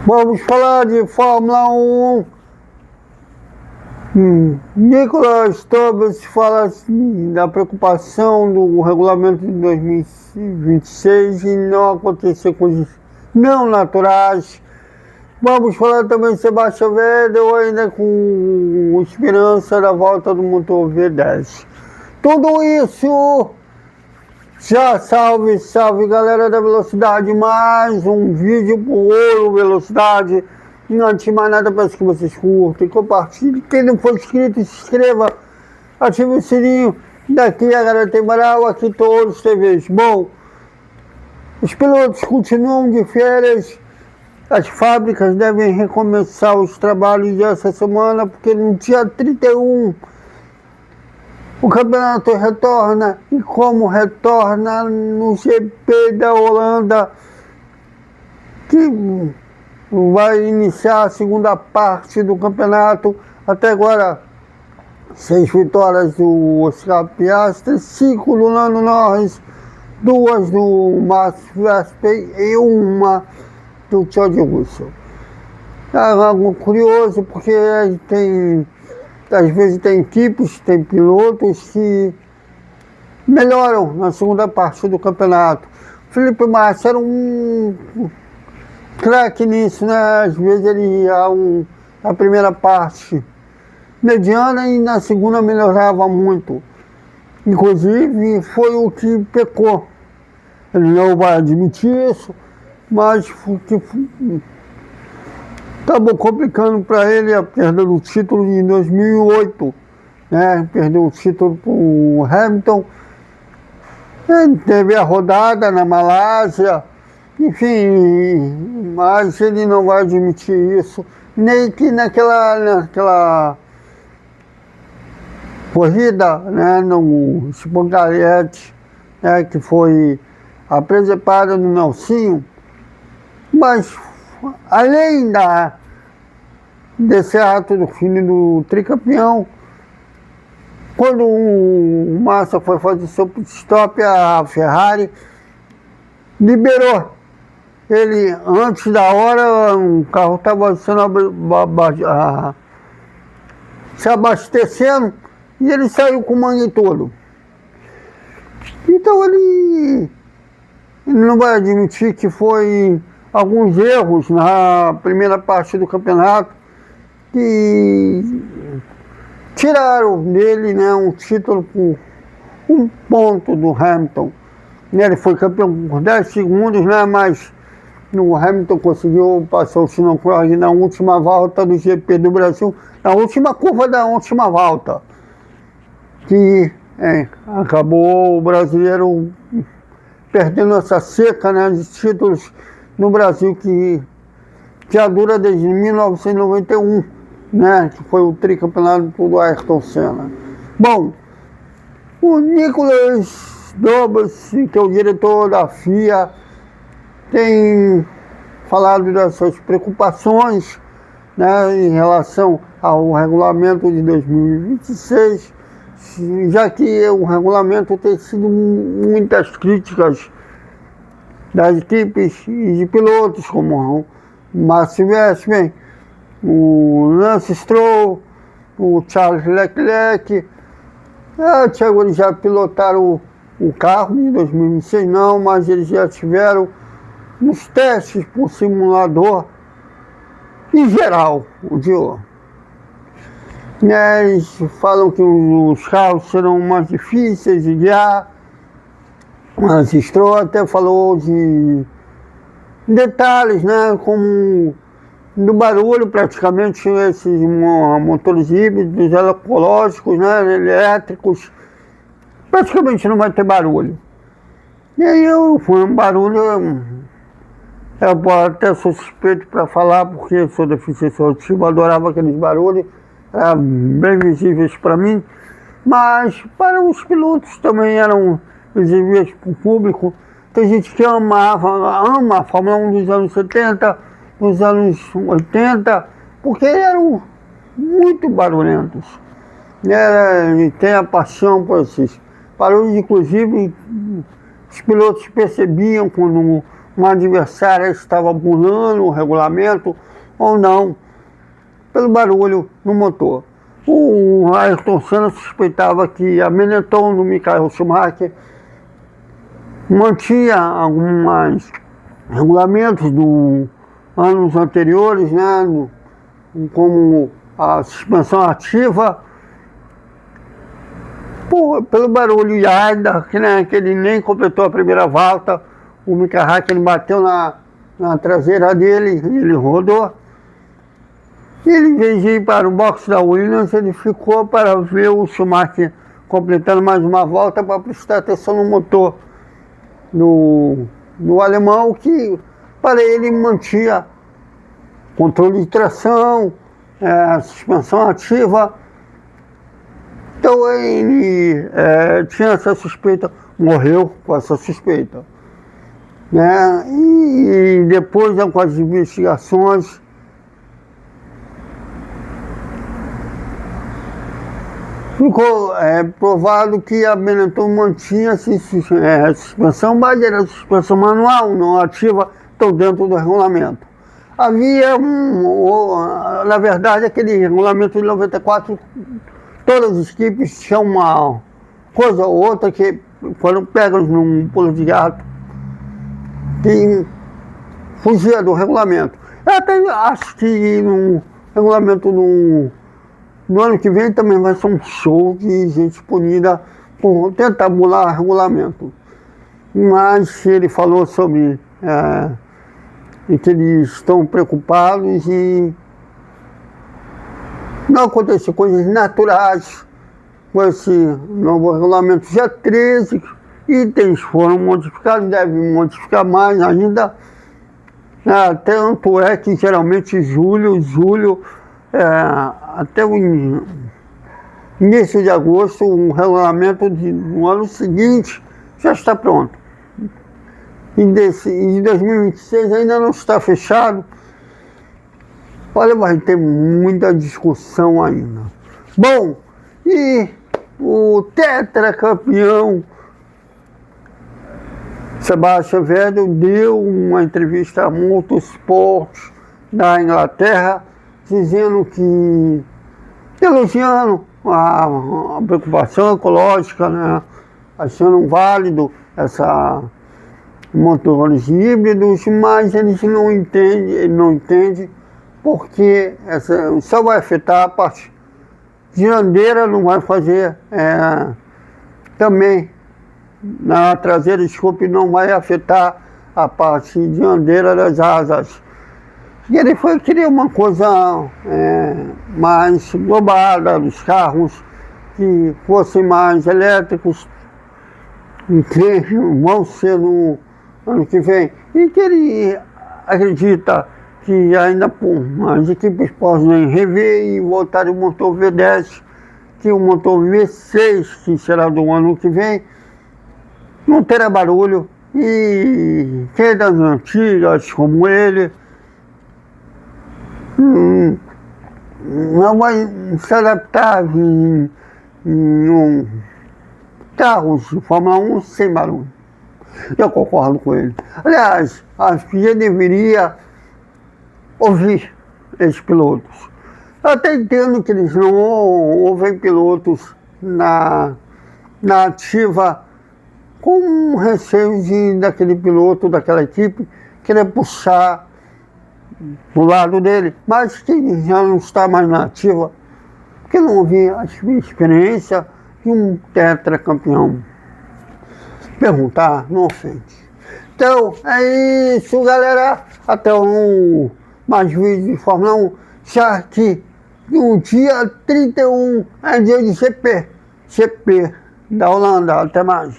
Vamos falar de Fórmula 1. Nicolas Torres fala assim, da preocupação do regulamento de 2026 e não acontecer coisas não naturais. Vamos falar também de Sebastian Vettel, ainda com esperança da volta do motor V10. Tudo isso, já salve galera da Velocidade, mais um vídeo pro Ouro Velocidade. E antes de mais nada, peço que vocês curtem, compartilhem. Quem não for inscrito, se inscreva, ative o sininho. Daqui a galera tem moral, aqui todos TVs. Bom, os pilotos continuam de férias. As fábricas devem recomeçar os trabalhos dessa semana, porque no dia 31 o campeonato retorna, e como retorna no GP da Holanda, que vai iniciar a segunda parte do campeonato. Até agora, 6 vitórias do Oscar Piastri, 5 do Lando Norris, 2 do Max Verstappen e 1 do George Russell. É algo curioso, porque às vezes tem equipes, tem pilotos que melhoram na segunda parte do campeonato. Felipe Massa era um craque nisso, né? Às vezes ele ia na primeira parte mediana e na segunda melhorava muito. Inclusive foi o que pecou. Ele não vai admitir isso, mas que acabou complicando para ele a perda do título em 2008, né? Perdeu o título para o Hamilton. Ele teve a rodada na Malásia, enfim, mas ele não vai admitir isso, nem que naquela corrida, né, no Espangalhete, né, que foi a presepada do Nelsinho. Mas além desse ato do fim do tricampeão, quando o Massa foi fazer seu pit stop, a Ferrari liberou ele antes da hora. O carro estava se abastecendo e ele saiu com o mangue todo. Então ele não vai admitir que foi alguns erros na primeira parte do campeonato que tiraram dele, né, um título por 1 ponto do Hamilton. Ele foi campeão por 10 segundos, né, mas o Hamilton conseguiu passar o Sinocorg na última volta do GP do Brasil, na última curva da última volta, que acabou o brasileiro perdendo essa seca, né, de títulos no Brasil que já dura desde 1991, né, que foi o tricampeonato do Ayrton Senna. Bom, o Nicolas Torres, que é o diretor da FIA, tem falado das suas preocupações, né, em relação ao regulamento de 2026, já que o regulamento tem sido muitas críticas das equipes e de pilotos, como o Max Verstappen, o Lance Stroll, o Charles Leclerc. Thiago, eles já pilotaram o carro em 2026 não, mas eles já tiveram nos testes por simulador em geral, o Diogo. Eles falam que os carros serão mais difíceis de guiar. Mas Stroll até falou de detalhes, né, como do barulho. Praticamente esses motores híbridos, ecológicos, né, elétricos, praticamente não vai ter barulho. E aí foi um barulho, eu até sou suspeito para falar, porque sou deficiente auditiva, adorava aqueles barulhos, eram bem visíveis para mim, mas para os pilotos também eram visíveis para o público. Tem gente que ama a Fórmula 1 dos anos 70, dos anos 80, porque eram muito barulhentos. E tem a paixão por esses barulhos. Inclusive, os pilotos percebiam quando uma adversária estava burlando o regulamento ou não, pelo barulho no motor. O Ayrton Senna suspeitava que a Benetton do Michael Schumacher mantinha alguns regulamentos dos anos anteriores, né, como a suspensão ativa, pelo barulho e ainda que ele nem completou a primeira volta, o Mika Häkkinen bateu na traseira dele, ele rodou. E ele, em vez de ir para o box da Williams, ele ficou para ver o Schumacher completando mais uma volta para prestar atenção no motor no alemão, que para ele mantinha controle de tração, suspensão ativa. Então ele tinha essa suspeita, morreu com essa suspeita, né? E depois, com as investigações, ficou provado que a Benetton mantinha suspensão, mas era suspensão manual, não ativa, estão dentro do regulamento. Havia na verdade, aquele regulamento de 94, todas as equipes tinham uma coisa ou outra que foram pegas num pulo de gato, que fugia do regulamento. Eu até acho que no regulamento no ano que vem também vai ser um show de gente punida por tentar burlar regulamento. Mas ele falou sobre que eles estão preocupados e não acontecem coisas naturais com esse novo regulamento. Já 13 itens foram modificados, devem modificar mais ainda. Tanto é que geralmente julho, até o início de agosto, o regulamento no ano seguinte já está pronto. E de 2026 ainda não está fechado. Olha, vai ter muita discussão ainda. Bom, e o tetracampeão Sebastian Vettel deu uma entrevista a Motorsport da Inglaterra, dizendo que, elogiando a preocupação ecológica, né, achando válido essa motores híbridos, mas eles não entendem porque só vai afetar a parte dianteira, não vai fazer também na traseira, desculpe, não vai afetar a parte dianteira das asas. E ele queria uma coisa mais global dos carros, que fossem mais elétricos, que vão ser no ano que vem. E que ele acredita que ainda as equipes podem rever e voltar o motor V10, que o motor V6, que será do ano que vem, não terá barulho. E quem é das antigas, como ele, não vai se adaptar em carros de Fórmula 1 sem barulho. Eu concordo com ele. Aliás, acho que ele deveria ouvir esses pilotos. Eu até entendo que eles não ouvem pilotos na ativa com receio daquele piloto, daquela equipe, querer puxar do lado dele, mas que já não está mais na ativa, porque não ouvi a experiência de um tetracampeão. Perguntar não ofende. Então, é isso, galera. Até mais vídeos de Fórmula 1. Já que no dia 31 é dia de GP da Holanda. Até mais.